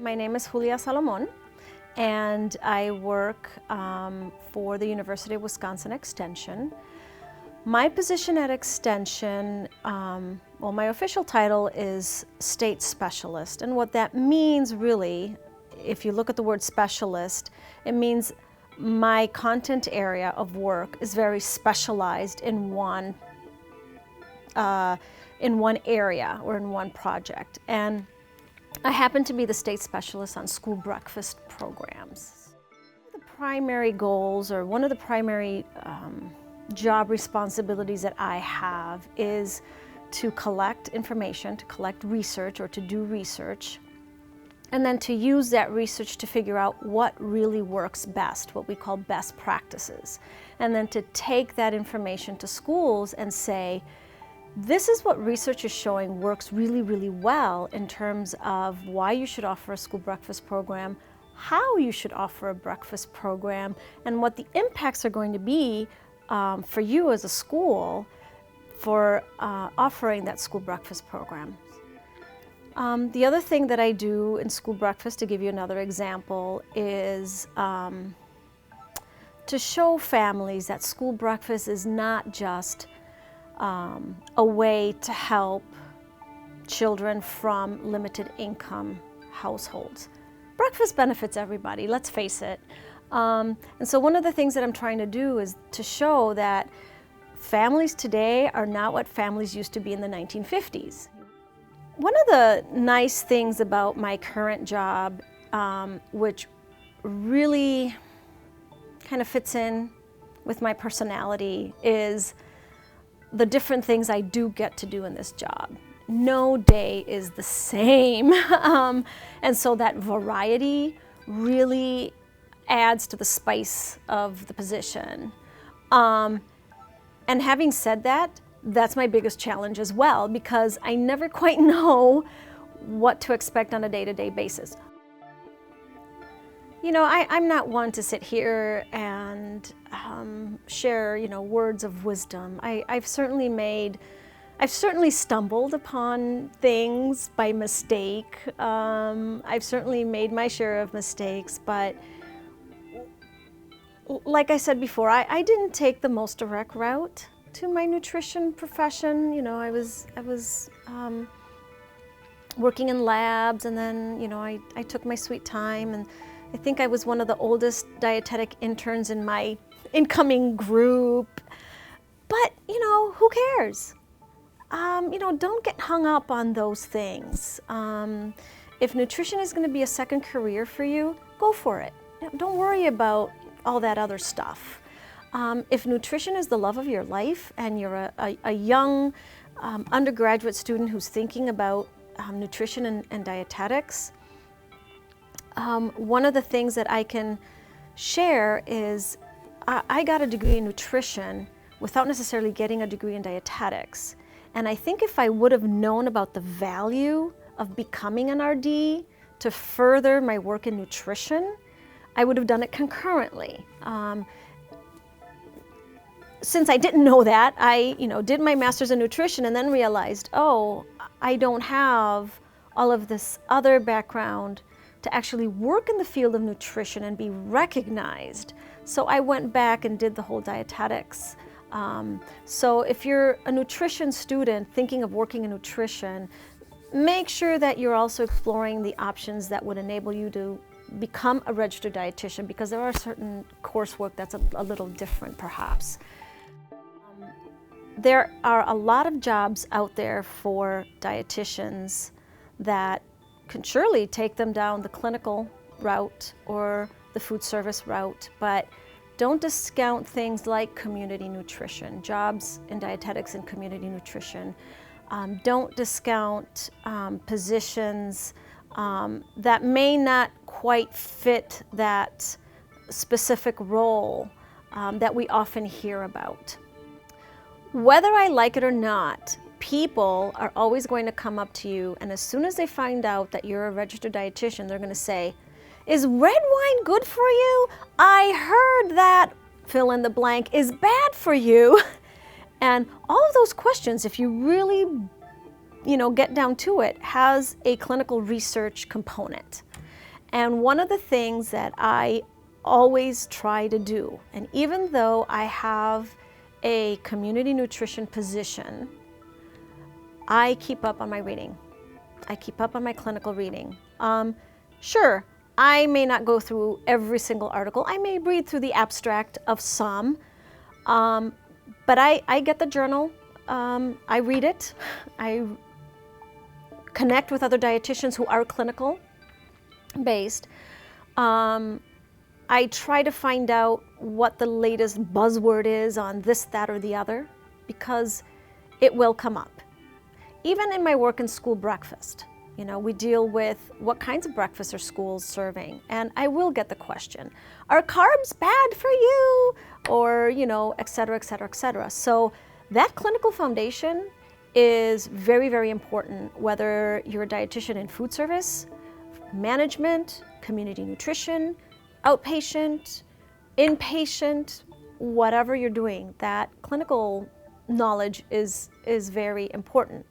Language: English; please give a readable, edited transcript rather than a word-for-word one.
My name is Salomon, and I work for the University of Wisconsin Extension. My position at Extension, my official title is State Specialist, and what that means really, if you look at the word specialist, it means my content area of work is very specialized in one area or in one project. And I happen to be the state specialist on school breakfast programs. The primary goals, or one of the primary job responsibilities that I have, is to collect information, to collect research or to do research, and then to use that research to figure out what really works best, what we call best practices, and then to take that information to schools and say, this is what research is showing works really, really well in terms of why you should offer a school breakfast program, how you should offer a breakfast program, and what the impacts are going to be for you as a school for offering that school breakfast program. The other thing that I do in school breakfast, to give you another example, is to show families that school breakfast is not just a way to help children from limited income households. Breakfast benefits everybody, let's face it. And so one of the things that I'm trying to do is to show that families today are not what families used to be in the 1950s. One of the nice things about my current job, which really kind of fits in with my personality, is the different things I do get to do in this job. No day is the same. And so that variety really adds to the spice of the position. And having said that, that's my biggest challenge as well, because I never quite know what to expect on a day-to-day basis. You know, I'm not one to sit here and share, words of wisdom. I've certainly stumbled upon things by mistake. I've certainly made my share of mistakes, but like I said before, I didn't take the most direct route to my nutrition profession. I was working in labs, and then, I took my sweet time, and I think I was one of the oldest dietetic interns in my incoming group. But, who cares? Don't get hung up on those things. If nutrition is going to be a second career for you, go for it. Don't worry about all that other stuff. If nutrition is the love of your life, and you're a young undergraduate student who's thinking about nutrition and dietetics, one of the things that I can share is I got a degree in nutrition without necessarily getting a degree in dietetics. And I think if I would have known about the value of becoming an RD to further my work in nutrition, I would have done it concurrently. Since I didn't know that, I did my master's in nutrition and then realized, oh, I don't have all of this other background to actually work in the field of nutrition and be recognized. So I went back and did the whole dietetics. So if you're a nutrition student thinking of working in nutrition, make sure that you're also exploring the options that would enable you to become a registered dietitian, because there are certain coursework that's a little different perhaps. There are a lot of jobs out there for dietitians that can surely take them down the clinical route or the food service route, but don't discount things like community nutrition, jobs in dietetics and community nutrition. Don't discount positions that may not quite fit that specific role that we often hear about. Whether I like it or not, people are always going to come up to you, and as soon as they find out that you're a registered dietitian, they're going to say, "Is red wine good for you? I heard that fill in the blank is bad for you." And all of those questions, if you really, get down to it, has a clinical research component. And one of the things that I always try to do, and even though I have a community nutrition position, I keep up on my reading. I keep up on my clinical reading. Sure, I may not go through every single article. I may read through the abstract of some, but I get the journal. I read it. I connect with other dietitians who are clinical based. I try to find out what the latest buzzword is on this, that, or the other, because it will come up. Even in my work in school breakfast, you know, we deal with what kinds of breakfasts are schools serving, and I will get the question, are carbs bad for you? Or, you know, et cetera, et cetera, et cetera. So that clinical foundation is very, very important, whether you're a dietitian in food service, management, community nutrition, outpatient, inpatient, whatever you're doing, that clinical knowledge is very important.